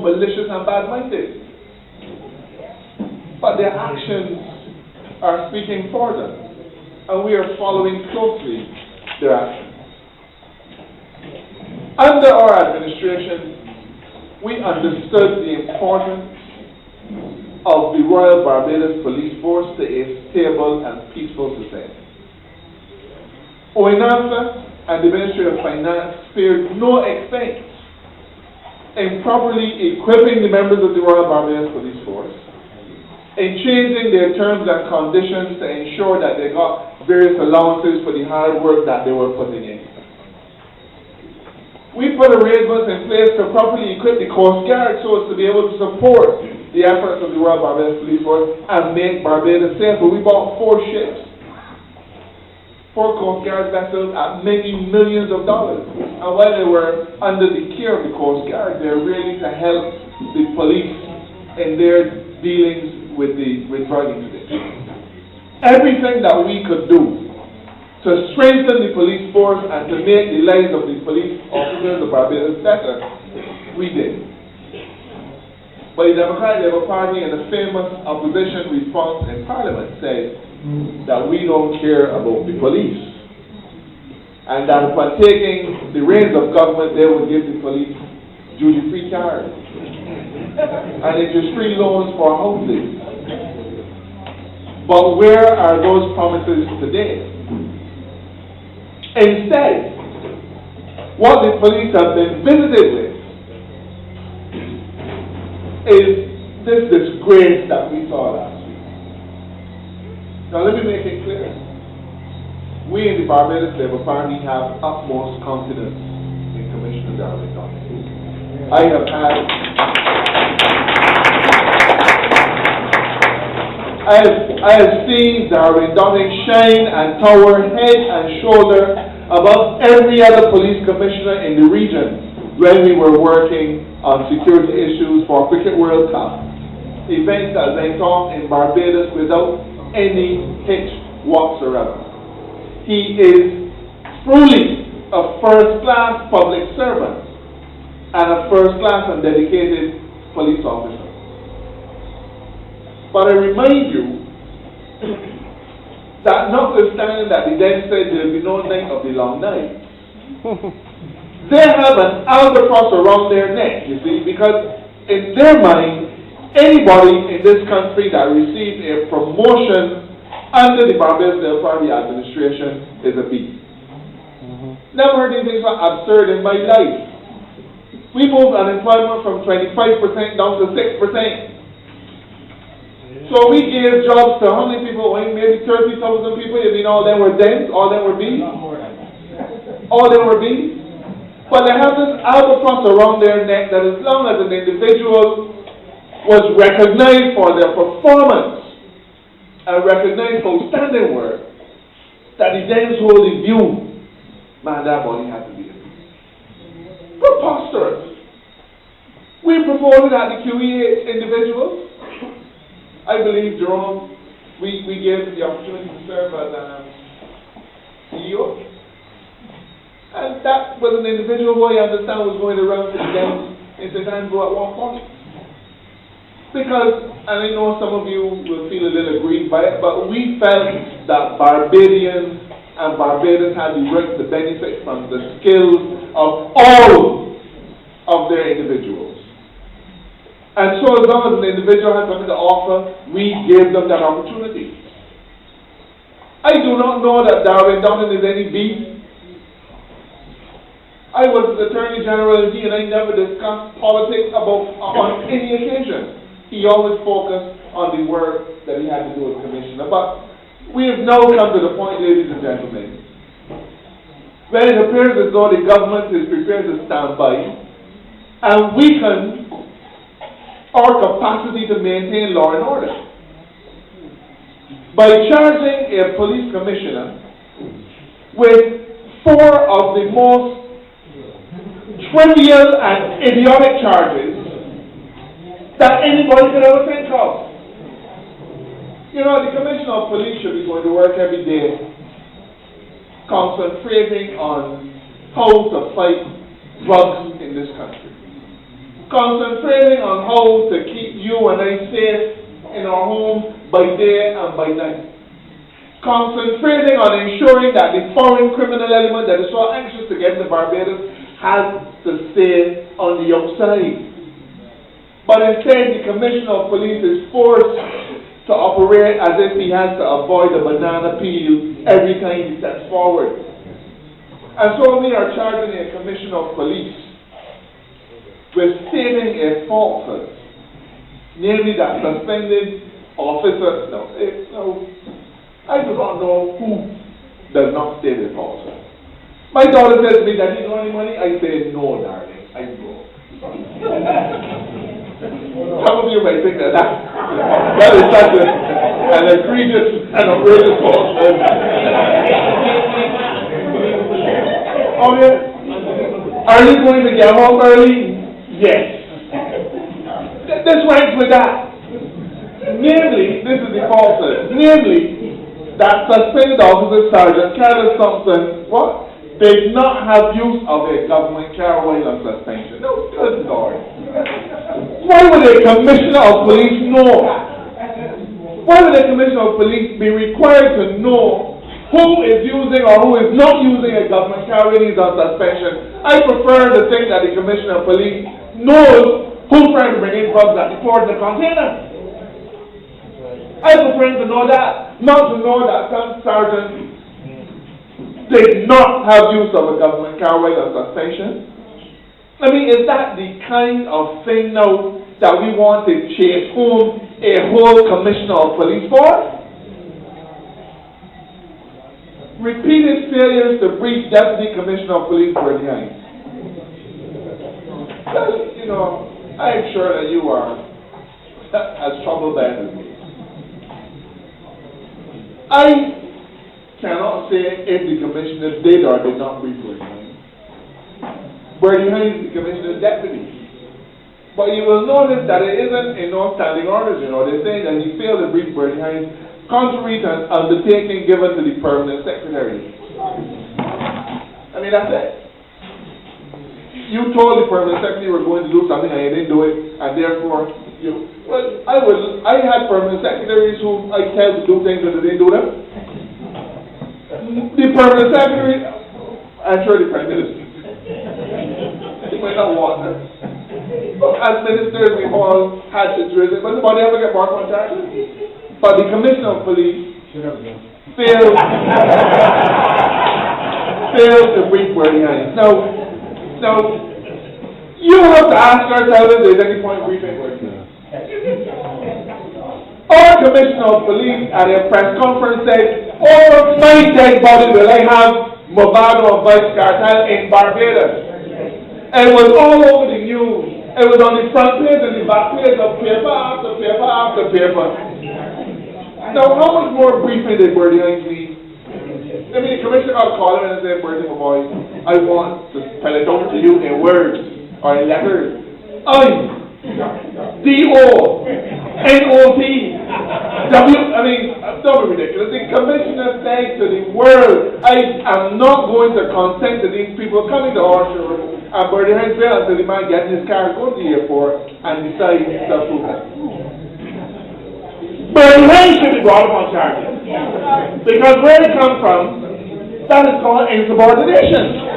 malicious and bad-minded. But their actions are speaking for them, and we are following closely their actions. Under our administration, we understood the importance of the Royal Barbados Police Force to a stable and peaceful society. OINASA and the Ministry of Finance spared no expense in properly equipping the members of the Royal Barbados Police Force, in changing their terms and conditions to ensure that they got various allowances for the hard work that they were putting in. We put arrangements in place to properly equip the Coast Guard so as to be able to support the efforts of the Royal Barbados Police Force and make Barbados safer. We bought 4 ships, 4 Coast Guard vessels at many millions of dollars. And while they were under the care of the Coast Guard, they're really to help the police in their dealings with drug interdicts. Everything that we could do to strengthen the police force and to make the lives of the police officers of Barbados better, we did. But the Democratic Labour Party and the famous opposition response in Parliament said that we don't care about the police, and that upon taking the reins of government, they would give the police duty-free cars and interest-free loans for housing. But where are those promises today? Instead, what the police have been visited with is this disgrace that we saw last week. Now let me make it clear. We in the Barbados Labour Party have utmost confidence in Commissioner Darwin Dunning. I have seen Darwin Dunning shine and tower head and shoulder above every other police commissioner in the region when we were working on security issues for Cricket World Cup, events that went on in Barbados without any hitch whatsoever. He is truly a first-class public servant and a first-class and dedicated police officer. But I remind you that notwithstanding that the then said there will be no night of the long night, they have an albatross around their neck, you see, because in their mind, anybody in this country that received a promotion under the Barbados Labour Party administration is a beast. Never heard anything so absurd in my life. We moved unemployment from 25% down to 6%. So we gave jobs to how many people? Maybe 30,000 people. You mean all them were Dems? All them were Bs? All them were Bs? But they have this albatross around their neck that as long as an individual was recognized for their performance and recognized for outstanding work, that the Dems hold the view, man, that body has to be a Bs. Preposterous. We promoted at the QEH individuals. I believe, Jerome, we gave him the opportunity to serve as CEO. And that was an individual who I understand was going around to them in the time go at one point. Because, and I know some of you will feel a little aggrieved by it, but we felt that Barbadians and Barbados had the right to benefit from the skills of all of their individuals. And so as long as an individual has something to offer, we gave them that opportunity. I do not know that Darwin Dunning is any beast. I was the Attorney General and I never discussed politics on any occasion. He always focused on the work that he had to do as Commissioner. But we have now come to the point, ladies and gentlemen, when it appears as though the government is prepared to stand by and weaken our capacity to maintain law and order by charging a police commissioner with 4 of the most trivial and idiotic charges that anybody could ever think of. You know, the commissioner of police should be going to work every day concentrating on how to fight drugs in this country, concentrating on how to keep you and I safe in our home by day and by night. Concentrating on ensuring that the foreign criminal element that is so anxious to get into Barbados has to stay on the outside. But instead, the Commissioner of Police is forced to operate as if he has to avoid a banana peel every time he steps forward. And so we are charging a Commissioner of Police with stating a falsehood, namely that suspended officer, I do not know who does not state a falsehood. My daughter says to me, "Daddy, you know any money?" I say, "No, darling, I'm broke." Some of you may think that is such an egregious and outrageous falsehood. Oh yeah? Are you going to get home early? Yes. This ranks with that. Namely, this is the falsehood. Namely, that suspended officer Sergeant Carlos Thompson, what? Did not have use of a government car while on suspension. No, good Lord. Why would a Commissioner of Police know? Why would a Commissioner of Police be required to know who is using or who is not using a government car when he's on suspension? I prefer to think that the Commissioner of Police knows who's trying to bring in drugs at the port of the container. I prefer to know that, not to know that some sergeant did not have use of a government car while on suspension. I mean, is that the kind of thing now that we want to chase home a whole Commissioner of Police for? Repeated failures to brief Deputy Commissioner of Police were behind. Well, you know, I'm sure that you are as troubled as me. I cannot say if the Commissioner did or did not brief Bernie. Bernie is the Commissioner's deputy. But you will notice that it isn't in no standing orders, you know. They're saying that he failed to brief Bernie Hines contrary to an undertaking given to the permanent secretary. I mean, that's it. You told the permanent secretary you were going to do something and you didn't do it, and therefore you. Well, I had permanent secretaries who I tell to do things and they didn't do them. The permanent secretary, I'm sure the Prime Minister. He might not want her. As ministers, we all had situations, but nobody ever get marked on charges. But the Commissioner of Police failed to brief Bernie Hines. Now, you have to ask yourself if there's any point briefing Bernie Hines. Our Commissioner of Police at a press conference said, "Over my dead body will I have Movado Vice Cartel in Barbados." And it was all over the news. It was on the front page and the back page of paper after paper after paper. Now, how much more briefing did Bernie Hines need? I mean, the Commissioner got to call him and say, "Bernie, my boy, I want to spell it out to you in words or in letters. I-D-O-N-O-T W, I mean, don't be ridiculous. The Commissioner said to the world, I am not going to consent to these people coming to our shore and Bernie Hines bail until the man gets in his car, go to the airport and decide to approve it. Bernie Hines should be brought up on charges. Because where it comes from, that is called insubordination.